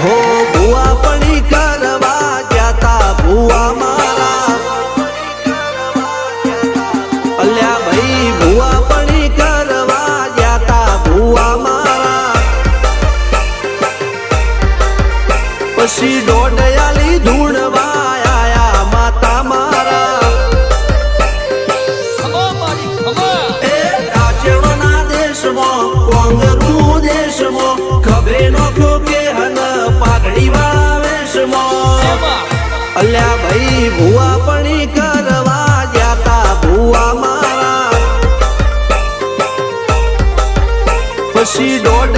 હો ભુવા પણી કરવા જાતા ભુવા મારા અલ્યા ભાઈ ભુવા પણી કરવા જાતા ભુવા મારા પછી દોડયાલી ધૂણવા આયા માતા મારા એ કાચવના દેશમાં કોંગરુ દેશમાં ખબે નોખો કે હન પાઘડી વાવેશમાં અલ્યા ભાઈ ભુવા પણી કરવા જાતા ભુવા મારા પછી દોડ